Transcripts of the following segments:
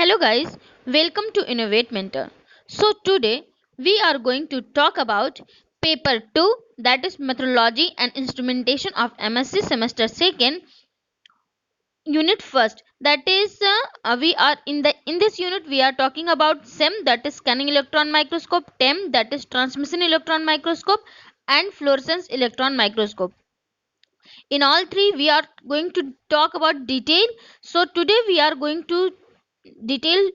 Hello guys, welcome to Innovate Mentor. So today we are going to talk about paper 2, that is methodology and instrumentation of MSc semester 2nd, unit 1st, that is we are in this unit we are talking about SEM, that is scanning electron microscope, TEM, that is transmission electron microscope, and fluorescence electron microscope. In all three we are going to talk about detail. So today we are going to detail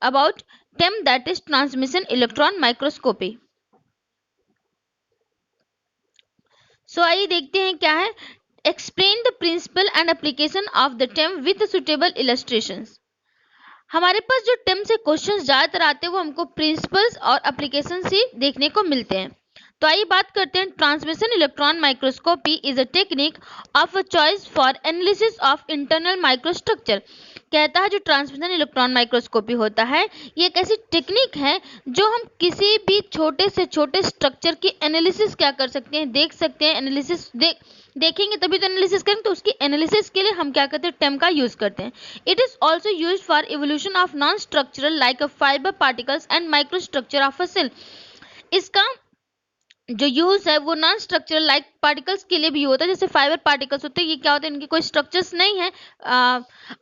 about TEM, that is transmission electron microscopy. So आइए देखते हैं क्या है. Explain the principle and application of the TEM with suitable illustrations. हमारे पास जो TEM से questions ज़्यादातर आते हैं वो हमको प्रिंसिपल्स और एप्लीकेशन से देखने को मिलते हैं. तो आइए बात करते हैं. Transmission electron microscopy is a technique of a choice for analysis of internal microstructure. कहता है जो ट्रांसमिशन इलेक्ट्रॉन माइक्रोस्कोपी होता है ये एक ऐसी टेक्निक है जो हम किसी भी छोटे से छोटे स्ट्रक्चर की एनालिसिस क्या कर सकते हैं, देख सकते हैं. एनालिसिस देखेंगे तभी तो एनालिसिस करेंगे, तो उसकी एनालिसिस के लिए हम क्या करते हैं, टेम का यूज करते हैं. It is also use for evolution of non structural like a fibre particles and micro structure of a cell. इसका जो यूज है वो नॉन स्ट्रक्चरल लाइक पार्टिकल्स के लिए भी होता है. जैसे फाइबर पार्टिकल्स होते हैं, ये क्या होते हैं, इनके कोई स्ट्रक्चर्स नहीं है.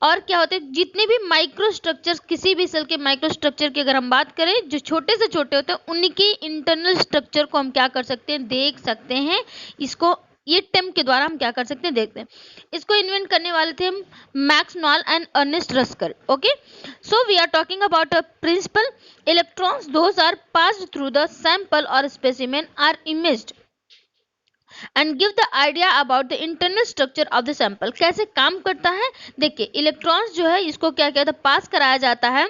और क्या होते हैं, जितने भी माइक्रो स्ट्रक्चर्स, किसी भी सेल के माइक्रो स्ट्रक्चर की अगर हम बात करें जो छोटे से छोटे होते हैं उनके इंटरनल स्ट्रक्चर को हम क्या कर सकते हैं, देख सकते हैं. इसको ये टेम के द्वारा हम क्या कर सकते हैं, देखते हैं. इसको इन्वेंट करने वाले थे Max Knoll and Ernst Ruska. Okay, so we are talking about a principle. Electrons those are passed through the sample और specimen are imaged and give the idea about the internal structure of the sample. कैसे काम करता है, देखिए electrons जो है इसको क्या कहता है, पास कराया जाता है.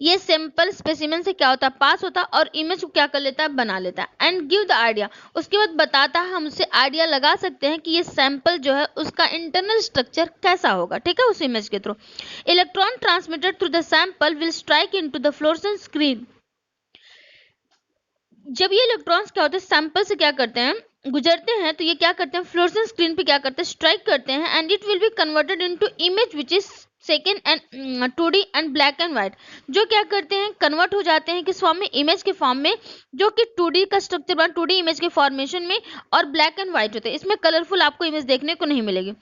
ये सैंपल स्पेसिमेन से क्या होता है, पास होता है और इमेज को क्या कर लेता है, बना लेता है. एंड गिव द आइडिया, उसके बाद बताता है, हम उससे आइडिया लगा सकते हैं कि ये सैंपल जो है उसका इंटरनल स्ट्रक्चर कैसा होगा. ठीक है, उस इमेज के through. Electron transmitted through the sample will strike into the fluorescence screen. जब ये इलेक्ट्रॉन्स क्या होते हैं, सैंपल से क्या करते हैं, गुजरते हैं, तो ये क्या करते हैं, फ्लोरेसेंस स्क्रीन पे क्या करते हैं, स्ट्राइक करते हैं. And it will be converted into image which is second and 2D and black and white. जो क्या करते हैं, कन्वर्ट हो जाते हैं किस फॉर्म में, इमेज के फॉर्म में, जो कि 2D का स्ट्रक्चर बना, 2D इमेज के फॉर्मेशन में, और ब्लैक एंड व्हाइट होते हैं. इसमें कलरफुल आपको इमेज देखने को नहीं मिलेगी.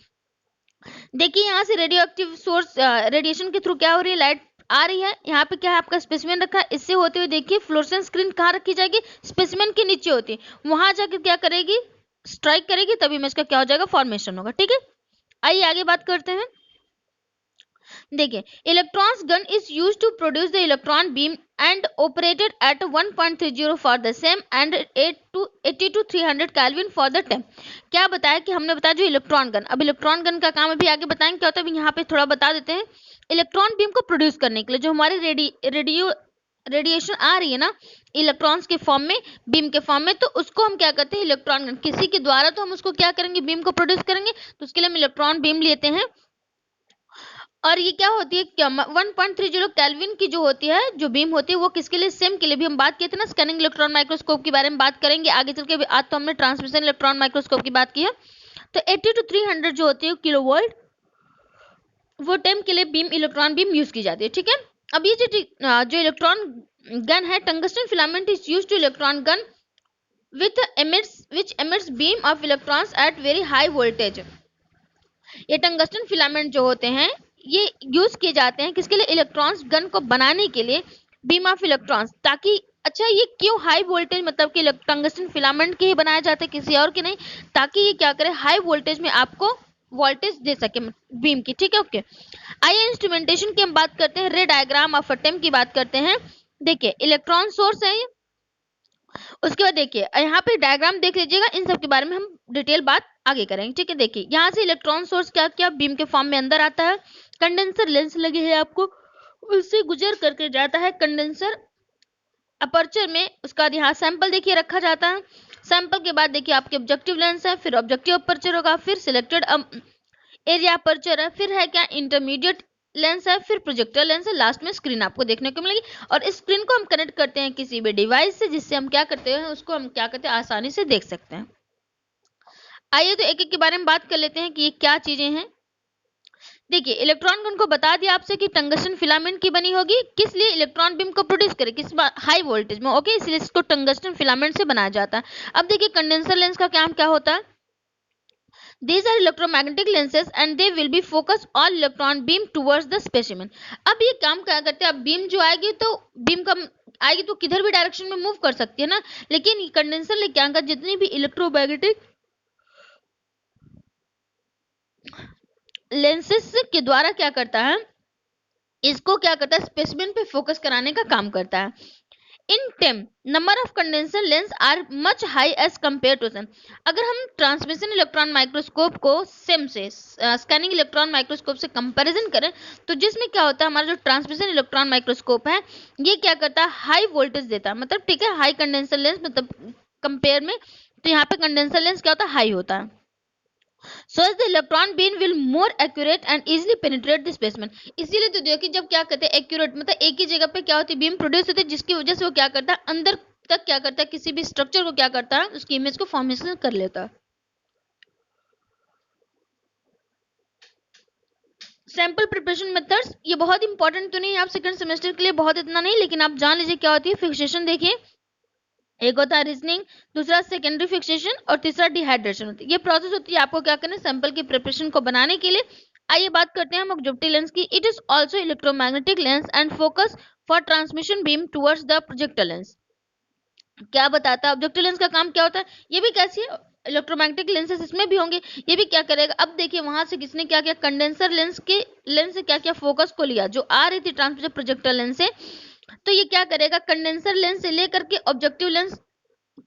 देखिए यहाँ से रेडियो एक्टिव सोर्स रेडिएशन के थ्रू क्या हो रही है, लाइट आ रही है. यहाँ पे क्या है, आपका स्पेसिमेन रखा है. इससे होते हुए देखिए फ्लोरेसेंस स्क्रीन कहाँ रखी जाएगी, स्पेसिमेन के नीचे होती है. वहां जाकर क्या करेगी, स्ट्राइक करेगी, तभी इमेज का क्या हो जाएगा, फॉर्मेशन होगा. ठीक है, आइए आगे बात करते हैं. देखिए electrons gun is use to produce the electron beam and operated at 1.30 for the same and 80 to 300 kelvin for the TEM. क्या बताया कि हमने बताया जो इलेक्ट्रॉन गन, अब इलेक्ट्रॉन गन का काम अभी आगे बताएंगे क्या होता है. यहाँ पे थोड़ा बता देते हैं. इलेक्ट्रॉन बीम को प्रोड्यूस करने के लिए जो हमारी रेडिएशन आ रही है ना इलेक्ट्रॉन्स के फॉर्म में, बीम के फॉर्म में, तो उसको हम क्या करते हैं, इलेक्ट्रॉन गन किसी के द्वारा तो हम उसको क्या करेंगे, बीम को प्रोड्यूस करेंगे. तो उसके लिए हम इलेक्ट्रॉन बीम लेते हैं. और ये क्या होती है, क्या 1.30 केल्विन की जो होती है, जो बीम होती है, वो किसके लिए, सेम के लिए. भी हम बात किए थे ना स्कैनिंग इलेक्ट्रॉन माइक्रोस्कोप के बारे में बात करेंगे आगे चल के. आज तो हमने ट्रांसमिशन इलेक्ट्रॉन माइक्रोस्कोप की बात की है. तो 80 to 300 जो होती है किलो वोल्ट, वो टेम के लिए बीम, इलेक्ट्रॉन बीम यूज की जाती है. ठीक है, अब ये जो इलेक्ट्रॉन गन है, tungsten filament is use two electron gun which emits beam of electrons at very high voltage. ये टंगस्टन फिलामेंट जो होते हैं ये यूज किए जाते हैं किसके लिए, इलेक्ट्रॉन्स गन को बनाने के लिए, बीम ऑफ इलेक्ट्रॉन्स. ताकि अच्छा ये क्यों हाई वोल्टेज, मतलब कि टंगस्टन फिलामेंट के ही बनाया जाता है, किसी और के नहीं, ताकि ये क्या करे, हाई वोल्टेज में आपको वोल्टेज दे सके बीम की. ठीक है, ओके. आइए इंस्ट्रूमेंटेशन की हम बात करते हैं. रे डायग्राम ऑफ टेम की बात करते हैं. देखिए इलेक्ट्रॉन सोर्स है, उसके बाद देखिए यहाँ पे डायग्राम देख लीजिएगा. इन सब के बारे में हम डिटेल बात आगे करेंगे. ठीक है, देखिए यहाँ से इलेक्ट्रॉन सोर्स क्या क्या बीम के फॉर्म में अंदर आता है. कंडेंसर लेंस लगे हैं आपको, उससे गुजर करके जाता है कंडेंसर अपर्चर में. उसका यहाँ सैंपल देखिए रखा जाता है. सैंपल के बाद देखिए आपके ऑब्जेक्टिव लेंस है, फिर ऑब्जेक्टिव अपर्चर होगा, फिर सिलेक्टेड एरिया अपर्चर है, फिर है क्या इंटरमीडिएट लेंस है, फिर प्रोजेक्टर लेंस है, लास्ट में स्क्रीन आपको देखने को मिलेगी. और इस स्क्रीन को हम कनेक्ट करते हैं किसी भी डिवाइस से, जिससे हम क्या करते हैं, उसको हम क्या करते हैं, आसानी से देख सकते हैं. आइए तो एक एक के बारे में बात कर लेते हैं कि ये क्या चीजें हैं. देखिए इलेक्ट्रॉन उनको बता दिया आपसे कि टंगस्टन फिलामेंट की बनी होगी, किस लिए इलेक्ट्रॉन बीम को प्रोड्यूस करे, किस हाई वोल्टेज में, ओके, इसलिए इसको टंगस्टन फिलामेंट से बनाया जाता है। अब देखिए कंडेंसर लेंस का काम क्या होता है, these are electromagnetic lenses and they will be focus all electron beam towards the specimen। अब ये काम क्या करते हैं, अब बीम जो आएगी तो बीम का आएगी तो किधर भी डायरेक्शन में मूव कर सकती है ना, लेकिन कंडेंसर ले क्या कर, जितनी भी इलेक्ट्रोमैग्नेटिक लेंसेस के द्वारा क्या करता है, इसको क्या करता है, स्पेसिमेन पे फोकस कराने का काम करता है। In TEM number of condenser lens are much high as compare to SEM. अगर हम ट्रांसमिशन इलेक्ट्रॉन माइक्रोस्कोप को सेम से स्कैनिंग इलेक्ट्रॉन माइक्रोस्कोप से कंपैरिजन करें तो जिसमें क्या होता है, हमारा जो ट्रांसमिशन इलेक्ट्रॉन माइक्रोस्कोप है ये क्या करता है, हाई वोल्टेज देता है, मतलब ठीक है, हाई कंडेंसर लेंस मतलब कंपेयर में, तो यहाँ पे कंडेंसर लेंस क्या होता है, हाई होता है। So as the electron beam will more accurate and easily penetrate the specimen। इसीलिए तो देखिए जब क्या करते हैं एक्यूरेट, मतलब एक ही जगह पे क्या होती है, बीम प्रोड्यूस होती है, जिसकी वजह से वो क्या करता है, अंदर तक क्या करता है, किसी भी स्ट्रक्चर को क्या करता है, उसकी इमेज को फॉर्मेशन कर लेता है। सैंपल प्रिपरेशन मेथड्स ये बहुत इंपॉर्टेंट तो नहीं है आप सेकंड सेमेस्टर के लिए, बहुत इतना नहीं, लेकिन आप जान लीजिए क्या होती है फिक्सेशन। देखिए एक होता है रीजनिंग, दूसरा सेकेंडरी फिक्सेशन और तीसरा डिहाइड्रेशन होती है। ये प्रोसेस होती है आपको क्या करना है, सैंपल की प्रिपरेशन को बनाने के लिए। आइए बात करते हैं हम ऑब्जेक्टिव लेंस की। It is also electromagnetic lens and focus for transmission beam towards the projector lens. क्या बताता है ऑब्जेक्टिव लेंस का काम क्या होता है, ये भी कैसी है, इलेक्ट्रोमैग्नेटिक लेंसेस इसमें भी होंगे, ये भी क्या करेगा। अब देखिए वहां से किसने क्या किया, कंडेंसर लेंस से क्या किया, फोकस को लिया जो आ रही थी ट्रांसमिशन प्रोजेक्टर लेंस से, तो ये क्या करेगा, कंडेंसर लेंस से लेकर के ऑब्जेक्टिव लेंस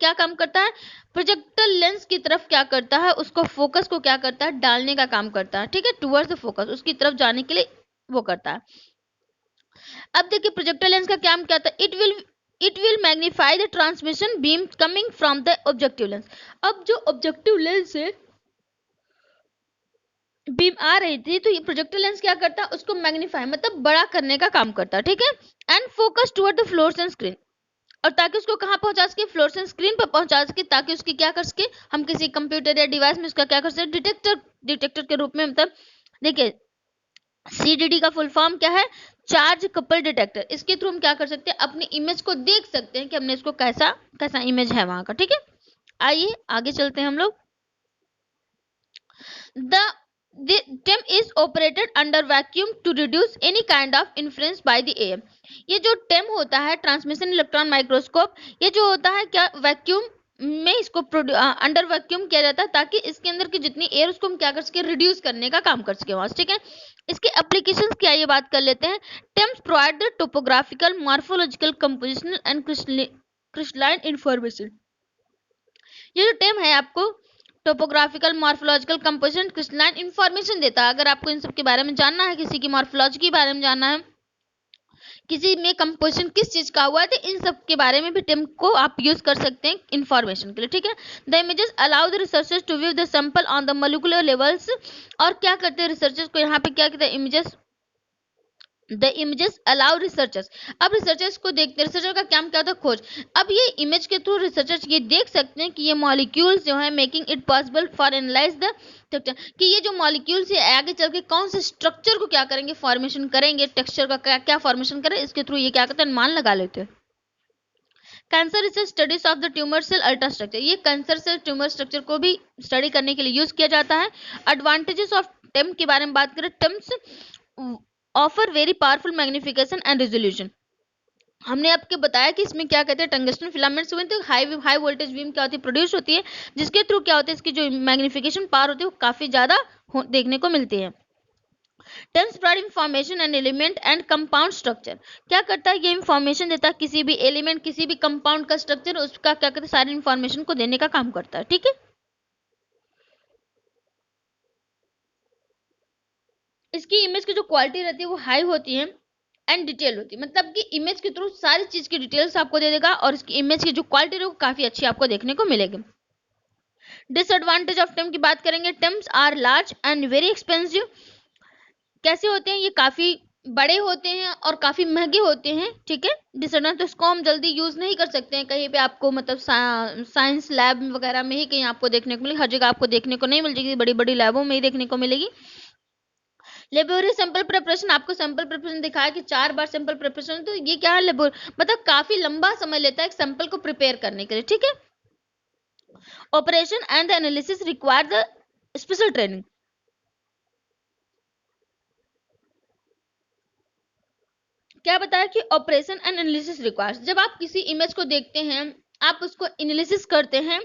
क्या काम करता है, प्रोजेक्टर लेंस की तरफ क्या करता है, उसको फोकस को क्या करता है, डालने का काम करता है, ठीक है, टुवर्ड्स द फोकस, उसकी तरफ जाने के लिए वो करता है। अब देखिए प्रोजेक्टर लेंस का काम क्या था, it will magnify the transmission beam coming from the objective lens. अब जो ऑब्जेक्टिव लेंस से बीम आ रही थी तो ये प्रोजेक्टर लेंस क्या करता है, उसको मैग्नीफाई मतलब बड़ा करने का काम करता है, ठीक है, and focus toward the fluorescent screen, और ताकि उसको कहाँ पहुंचा सके, फ्लोरेसेंट स्क्रीन पर पहुंचा सके, ताकि उसकी क्या कर सके, हम किसी कंप्यूटर या डिवाइस में उसका क्या कर सके, डिटेक्टर के रूप में, मतलब देखिए CDD का फुल फॉर्म क्या है, चार्ज कपल डिटेक्टर। इसके थ्रू हम क्या कर सकते हैं, अपनी इमेज को देख सकते हैं कि हमने इसको कैसा कैसा इमेज है वहां का, ठीक है। आइए आगे चलते हैं हम लोग। The TEM is operated under vacuum to reduce any kind of interference by the AM। ये जो TEM होता है ट्रांसमिशन इलेक्ट्रॉन माइक्रोस्कोप, ये जो होता है क्या वैक्यूम में इसको अंडर वैक्यूम किया जाता है ताकि इसके अंदर की जितनी एयर उसको हम क्या कर सके, रिड्यूस करने का काम कर सके वहां, ठीक है। इसके एप्लीकेशंस क्या ये बात कर लेते हैं। TEMs provide the topographical, morphological, compositional and crystalline information। ये जो TEM है आपको topographical, morphological, composition, crystalline information देता है। अगर आपको इन सब के बारे में जानना है, किसी की मॉर्फोलॉजी के बारे में जानना है, किसी में कंपोजिशन किस चीज का हुआ है, तो इन सब के बारे में भी टेम को आप यूज कर सकते हैं इंफॉर्मेशन के लिए, ठीक है। The images allow the researchers to view the sample on the molecular levels. और क्या करते हैं रिसर्चर्स को, यहाँ पे क्या कहते हैं, द इमेजेस अलाउ रिसर्चर्स। अब रिसर्चर्स को देखते हैं, रिसर्चर का काम क्या होता है, खोज। अब ये इमेज के थ्रू रिसर्चर्स ये देख सकते हैं कि ये मॉलिक्यूल्स जो है making it possible for analyse the structure, कि ये जो मॉलिक्यूल्स है आगे चल के कौन से स्ट्रक्चर को क्या करेंगे, फॉर्मेशन करेंगे, टेक्सचर का क्या क्या फॉर्मेशन करें, इसके थ्रू ये क्या करते हैं, अनुमान लगा लेते हैं। Cancer research studies of the tumour cell ultra structure, ये कैंसर सेल ट्यूमर स्ट्रक्चर को भी स्टडी करने के लिए यूज किया जाता है। एडवांटेजेस ऑफ टेम के बारे में बात करें, TEMs offer very powerful magnification and resolution. हमने आपको बताया कि इसमें क्या कहते हैं, टंगस्टन फिलामेंट्स हुए तो हाई वोल्टेज बीम क्या होती है, प्रोड्यूस होती है, जिसके थ्रू क्या होता है, इसकी जो मैग्निफिकेशन पावर होती है वो काफी ज्यादा देखने को मिलती है। TEMs provide information and element and compound structure, क्या करता है, ये इंफॉर्मेशन देता है किसी भी एलिमेंट, किसी भी कंपाउंड का स्ट्रक्चर, उसका क्या कहते हैं, सारी इंफॉर्मेशन को देने का काम करता है, ठीक है। इसकी इमेज की जो क्वालिटी रहती है वो हाई होती है एंड डिटेल होती है, मतलब कि इमेज के थ्रू सारी चीज की डिटेल्स आपको दे देगा और इसकी इमेज की जो क्वालिटी है वो काफी अच्छी आपको देखने को मिलेगी। डिसएडवांटेज ऑफ टेम की बात करेंगे, TEMs are large and very expensive. कैसे होते हैं, ये काफी बड़े होते हैं और काफी महंगे होते हैं, ठीक है। डिसएडवांटेज तो इसको हम जल्दी यूज नहीं कर सकते हैं कहीं पे, आपको मतलब साइंस लैब वगैरह में ही कहीं आपको देखने को मिलेगी, हर जगह आपको देखने को नहीं मिल जाएगी, बड़ी बड़ी लैबों में ही देखने को मिलेगी। लेबोरियस सैंपल प्रिपरेशन, आपको सैंपल प्रिपरेशन दिखाया कि 4 बार सैंपल प्रिपरेशन, तो ये क्या है लेबोर, मतलब काफी लंबा समय लेता है एक सैंपल को प्रिपेयर करने के लिए, ठीक है। Operation and analysis require the special training. क्या बताया कि ऑपरेशन एंड एनालिसिस रिक्वायर्स, जब आप किसी इमेज को देखते हैं, आप उसको एनालिसिस करते हैं,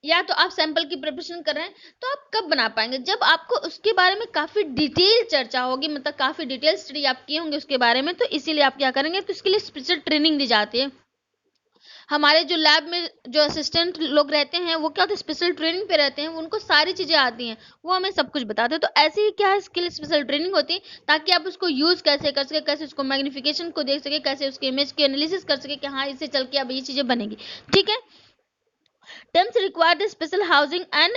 या तो आप सैंपल की प्रिपरेशन कर रहे हैं, तो आप कब बना पाएंगे, जब आपको उसके बारे में काफी डिटेल चर्चा होगी, मतलब काफी डिटेल स्टडी आप किए होंगे उसके बारे में, तो इसीलिए आप क्या करेंगे, तो इसके लिए स्पेशल ट्रेनिंग दी जाती है। हमारे जो लैब में जो असिस्टेंट लोग रहते हैं, वो क्या होता है, स्पेशल ट्रेनिंग पे रहते हैं, उनको सारी चीजें आती हैं, वो हमें सब कुछ बताते हैं। तो ऐसे ही क्या है, इसके लिए स्पेशल ट्रेनिंग होती है, ताकि आप उसको यूज कैसे कर सके, कैसे उसको मैग्निफिकेशन को देख सके, कैसे उसके इमेज की एनालिसिस कर सके कि हाँ इससे चल के अब ये चीजें बनेगी, ठीक है। Terms required special housing and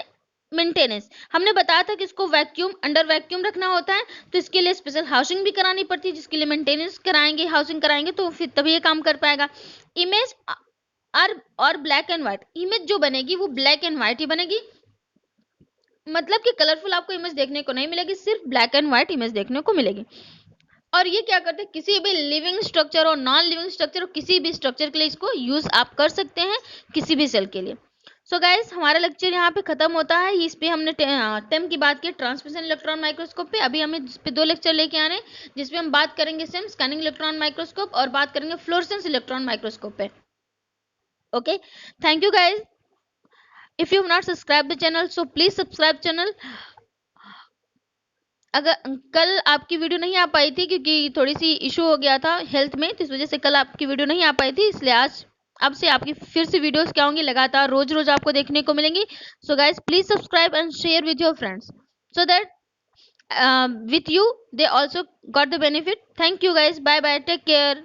maintenance, हमने बताया था कि इसको वैक्यूम, अंडर वैक्यूम रखना होता है, तो इसके लिए स्पेशल हाउसिंग भी करानी पड़ती है, जिसके लिए मेंटेनेंस कराएंगे, हाउसिंग कराएंगे, तो फिर तभी ये काम कर पाएगा। इमेज और ब्लैक एंड व्हाइट, इमेज जो बनेगी वो ब्लैक एंड व्हाइट ही बनेगी, मतलब कि कलरफुल आपको इमेज देखने को नहीं मिलेगी, सिर्फ ब्लैक एंड व्हाइट इमेज देखने को मिलेगी। और ये क्या करते हैं, किसी भी लिविंग स्ट्रक्चर और नॉन लिविंग स्ट्रक्चर और किसी भी स्ट्रक्चर के लिए इसको यूज आप कर सकते हैं, किसी भी सेल के लिए। सो गाइस, हमारा लेक्चर यहाँ पे खत्म होता है, इस पे हमने टेम की बात की, ट्रांसमिशन इलेक्ट्रॉन माइक्रोस्कोप पे। अभी हमें इस पे 2 लेक्चर लेके आने, जिसपे हम बात करेंगे सेम स्कैनिंग इलेक्ट्रॉन माइक्रोस्कोप और बात करेंगे फ्लोरेसेंस इलेक्ट्रॉन माइक्रोस्कोप पे। Okay, thank you guys. if you have not subscribed the channel so please subscribe channel। अगर कल आपकी वीडियो नहीं आ पाई थी क्योंकि थोड़ी सी इशू हो गया था हेल्थ में, तो इस वजह से कल आपकी वीडियो नहीं आ पाई थी, इसलिए आज अब से आपकी फिर से वीडियोस क्या होंगी, लगातार रोज रोज आपको देखने को मिलेंगी। So guys please subscribe and share with your friends so that with you they also got the benefit। thank you guys, bye bye, take care।